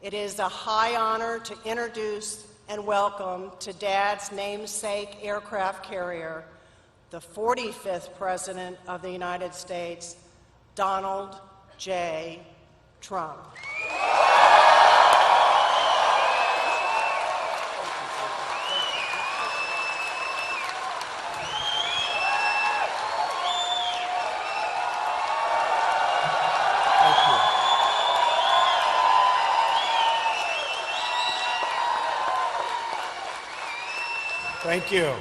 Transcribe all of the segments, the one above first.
It is a high honor to introduce and welcome to Dad's namesake aircraft carrier, the 45th President of the United States, Donald J. Trump. Thank you.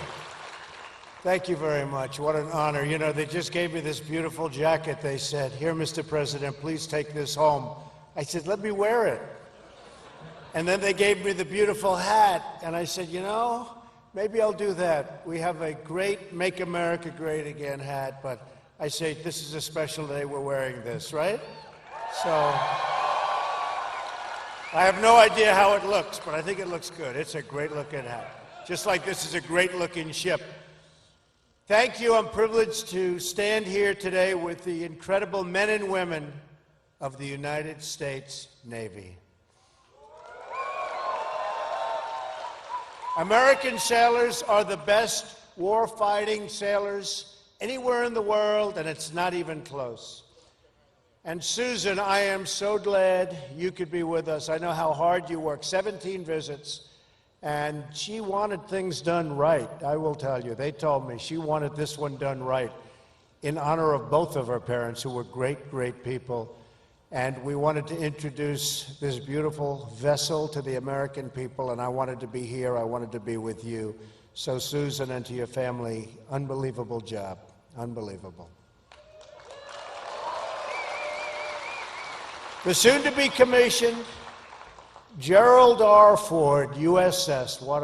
Thank you very much. What an honor. You know, they just gave me this beautiful jacket. They said, "Here, Mr. President, please take this home." I said, "Let me wear it." And then they gave me the beautiful hat. And I said, you know, maybe I'll do that. We have a great Make America Great Again hat, but I say, this is a special day, we're wearing this, right? So I have no idea how it looks, but I think it looks good. It's a great looking hat. Just like this is a great-looking ship. Thank you. I'm privileged to stand here today with the incredible men and women of the United States Navy. American sailors are the best war-fighting sailors anywhere in the world, and it's not even close. And Susan, I am so glad you could be with us. I know how hard you work, 17 visits. And she wanted things done right, I will tell you. They told me she wanted this one done right in honor of both of her parents, who were great, great people. And we wanted to introduce this beautiful vessel to the American people, and I wanted to be here. I wanted to be with you. So, Susan, and to your family, unbelievable job. Unbelievable. The soon-to-be commissioned Gerald R. Ford, USS, what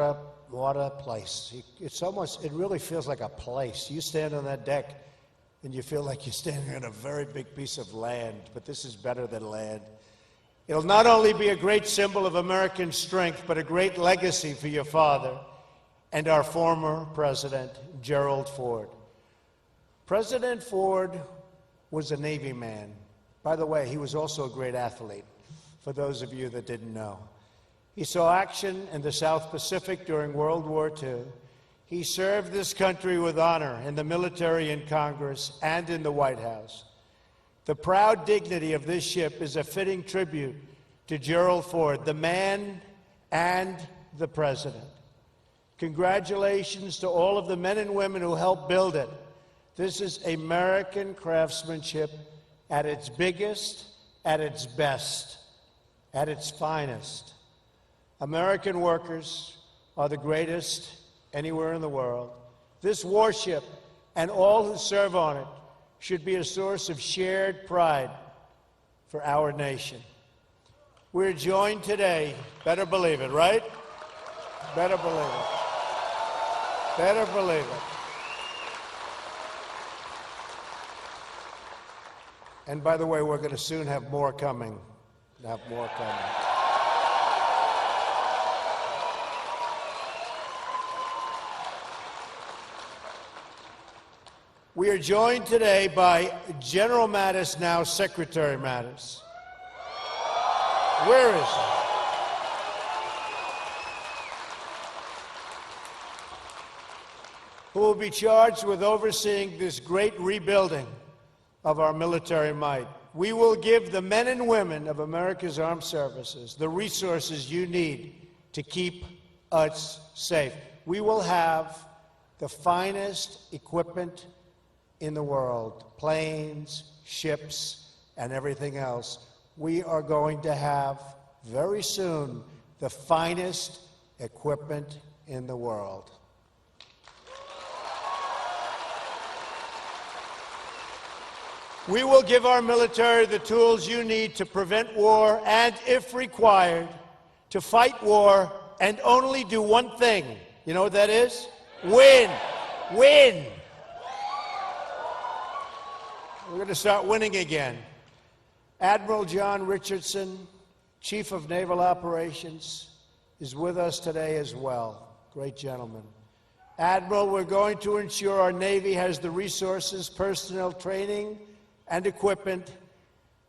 a place. It's almost, it really feels like a place. You stand on that deck and you feel like you're standing on a very big piece of land, but this is better than land. It'll not only be a great symbol of American strength, but a great legacy for your father and our former president, Gerald Ford. President Ford was a Navy man. By the way, he was also a great athlete, for those of you that didn't know. He saw action in the South Pacific during World War II. He served this country with honor in the military, in Congress, and in the White House. The proud dignity of this ship is a fitting tribute to Gerald Ford, the man and the president. Congratulations to all of the men and women who helped build it. This is American craftsmanship at its biggest, at its best, at its finest. American workers are the greatest anywhere in the world. This warship and all who serve on it should be a source of shared pride for our nation. We're joined today, better believe it, right? Better believe it. Better believe it. And by the way, we're going to soon have more coming. We are joined today by General Mattis, now Secretary Mattis. Where is he? Who will be charged with overseeing this great rebuilding of our military might. We will give the men and women of America's armed services the resources you need to keep us safe. We will have the finest equipment in the world, planes, ships, and everything else. We are going to have, very soon, the finest equipment in the world. We will give our military the tools you need to prevent war and, if required, to fight war and only do one thing. You know what that is? Win. Win. We're going to start winning again. Admiral John Richardson, Chief of Naval Operations, is with us today as well. Great gentleman. Admiral, we're going to ensure our Navy has the resources, personnel, training, and equipment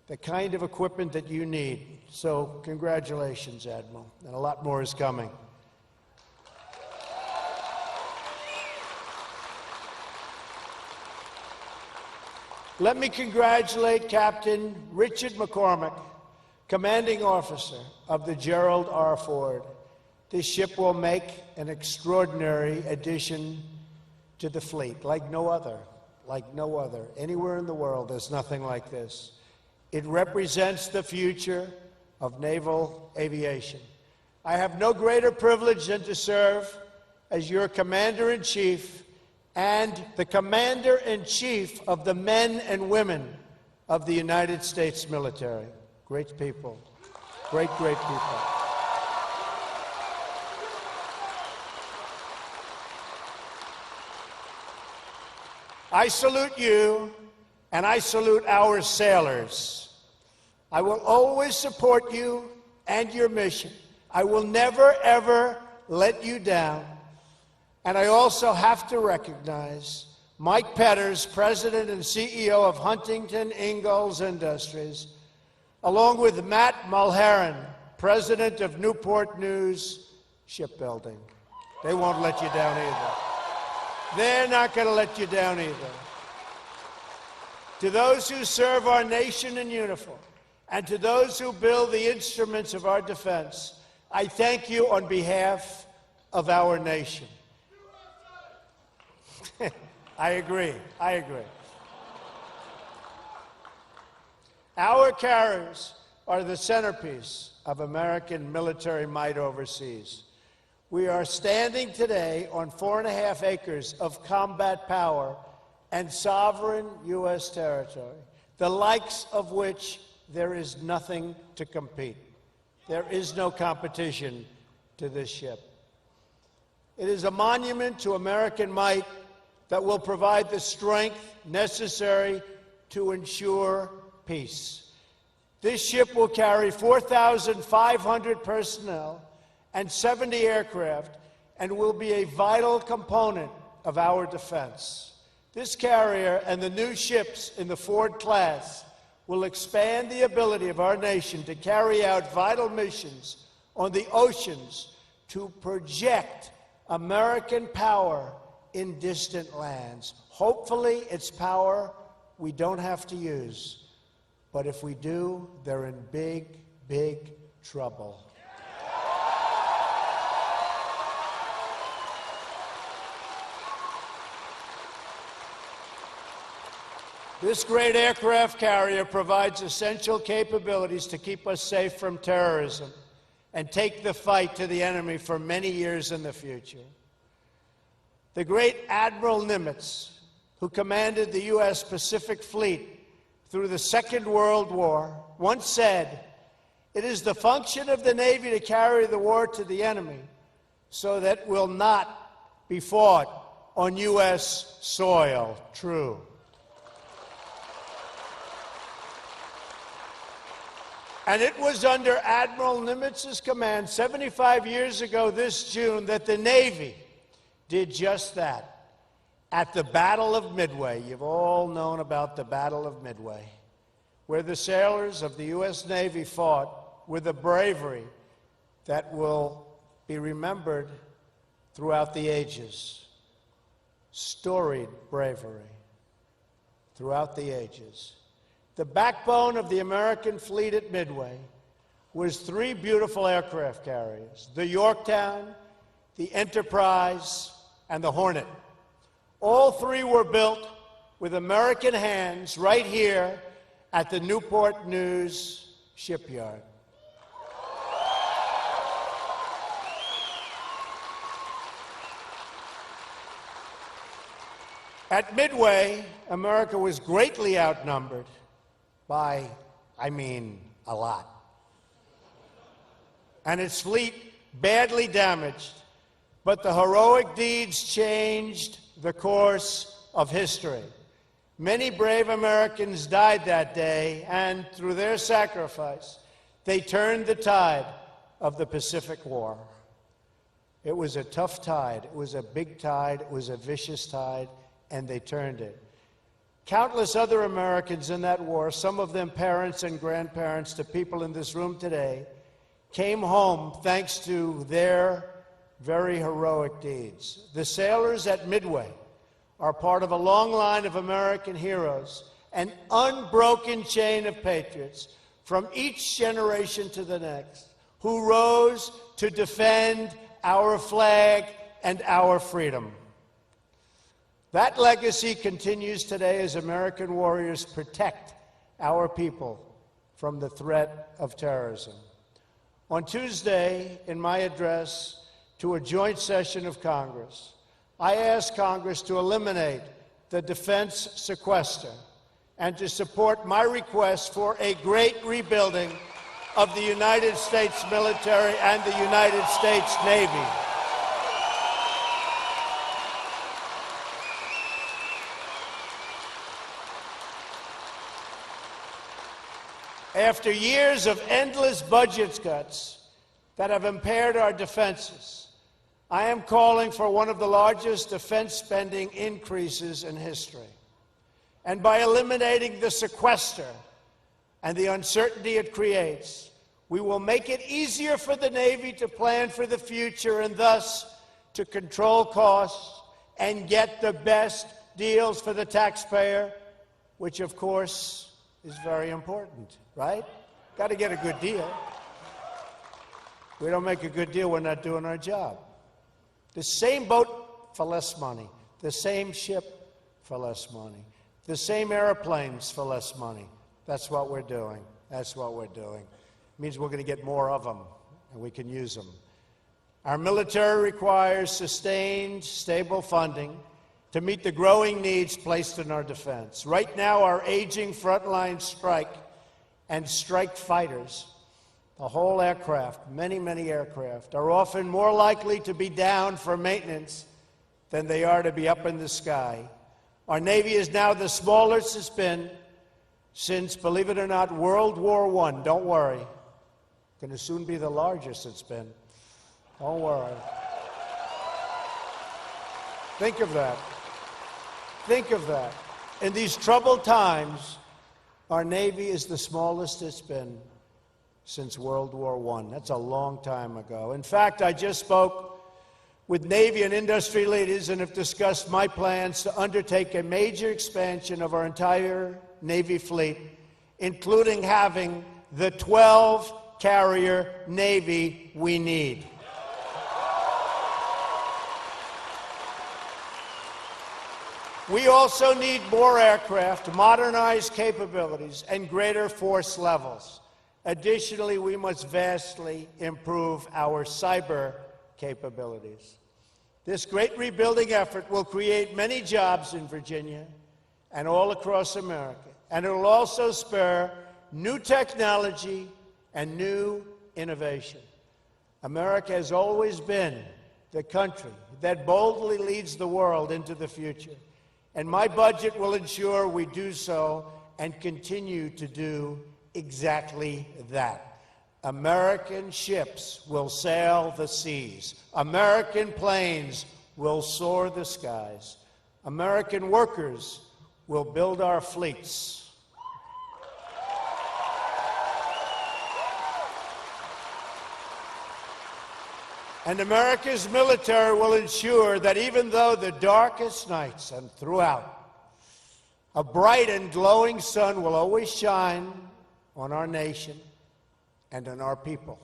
the kind of equipment that you need. So congratulations, Admiral, and a lot more is coming. Let me congratulate Captain Richard McCormick, Commanding Officer of the Gerald R. Ford. This ship will make an extraordinary addition to the fleet, like no other. Anywhere in the world, there's nothing like this. It represents the future of naval aviation. I have no greater privilege than to serve as your Commander-in-Chief and the Commander-in-Chief of the men and women of the United States military. Great people. Great, great people. I salute you, and I salute our sailors. I will always support you and your mission. I will never, ever let you down. And I also have to recognize Mike Petters, President and CEO of Huntington Ingalls Industries, along with Matt Mulheron, President of Newport News Shipbuilding. They won't let you down either. They're not going to let you down either. To those who serve our nation in uniform, and to those who build the instruments of our defense, I thank you on behalf of our nation. I agree. Our carriers are the centerpiece of American military might overseas. We are standing today on 4.5 acres of combat power and sovereign U.S. territory, the likes of which there is nothing to compete. There is no competition to this ship. It is a monument to American might that will provide the strength necessary to ensure peace. This ship will carry 4,500 personnel and 70 aircraft and will be a vital component of our defense. This carrier and the new ships in the Ford class will expand the ability of our nation to carry out vital missions on the oceans to project American power in distant lands. Hopefully, it's power we don't have to use. But if we do, they're in big, big trouble. This great aircraft carrier provides essential capabilities to keep us safe from terrorism and take the fight to the enemy for many years in the future. The great Admiral Nimitz, who commanded the U.S. Pacific Fleet through the Second World War, once said, "It is the function of the Navy to carry the war to the enemy so that it will not be fought on U.S. soil." True. And it was under Admiral Nimitz's command 75 years ago this June that the Navy did just that. At the Battle of Midway, you've all known about the Battle of Midway, where the sailors of the U.S. Navy fought with a bravery that will be remembered throughout the ages. Storied bravery throughout the ages. The backbone of the American fleet at Midway was 3 beautiful aircraft carriers, the Yorktown, the Enterprise, and the Hornet. All 3 were built with American hands right here at the Newport News shipyard. At Midway, America was greatly outnumbered by, a lot. And its fleet badly damaged, but the heroic deeds changed the course of history. Many brave Americans died that day, and through their sacrifice, they turned the tide of the Pacific War. It was a tough tide. It was a big tide. It was a vicious tide, and they turned it. Countless other Americans in that war, some of them parents and grandparents to people in this room today, came home thanks to their very heroic deeds. The sailors at Midway are part of a long line of American heroes, an unbroken chain of patriots from each generation to the next, who rose to defend our flag and our freedom. That legacy continues today as American warriors protect our people from the threat of terrorism. On Tuesday, in my address to a joint session of Congress, I asked Congress to eliminate the defense sequester and to support my request for a great rebuilding of the United States military and the United States Navy. After years of endless budget cuts that have impaired our defenses, I am calling for one of the largest defense spending increases in history. And by eliminating the sequester and the uncertainty it creates, we will make it easier for the Navy to plan for the future and thus to control costs and get the best deals for the taxpayer, which of course is very important, right? Got to get a good deal. We don't make a good deal, we're not doing our job. The same boat for less money, the same ship for less money, the same airplanes for less money. That's what we're doing. That's what we're doing. It means we're going to get more of them, and we can use them. Our military requires sustained, stable funding to meet the growing needs placed in our defense. Right now, our aging frontline strike and strike fighters, the whole aircraft, many, many aircraft, are often more likely to be down for maintenance than they are to be up in the sky. Our Navy is now the smallest it's been since, believe it or not, World War I. Don't worry. Going to soon be the largest it's been. Don't worry. Think of that. Think of that. In these troubled times, our Navy is the smallest it's been since World War I. That's a long time ago. In fact, I just spoke with Navy and industry leaders and have discussed my plans to undertake a major expansion of our entire Navy fleet, including having the 12-carrier Navy we need. We also need more aircraft, modernized capabilities, and greater force levels. Additionally, we must vastly improve our cyber capabilities. This great rebuilding effort will create many jobs in Virginia and all across America, and it will also spur new technology and new innovation. America has always been the country that boldly leads the world into the future, and my budget will ensure we do so and continue to do exactly that. American ships will sail the seas. American planes will soar the skies. American workers will build our fleets. And America's military will ensure that even though the darkest nights and throughout, a bright and glowing sun will always shine on our nation and on our people.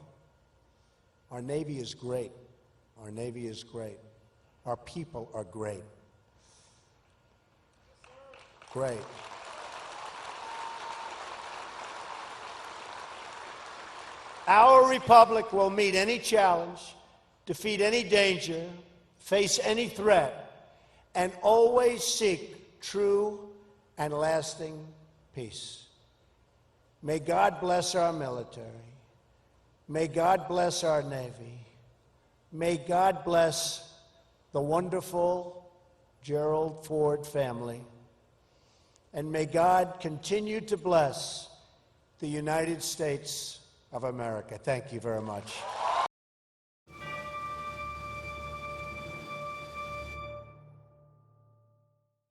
Our Navy is great. Our Navy is great. Our people are great. Great. Our republic will meet any challenge, defeat any danger, face any threat, and always seek true and lasting peace. May God bless our military. May God bless our Navy. May God bless the wonderful Gerald Ford family. And may God continue to bless the United States of America. Thank you very much.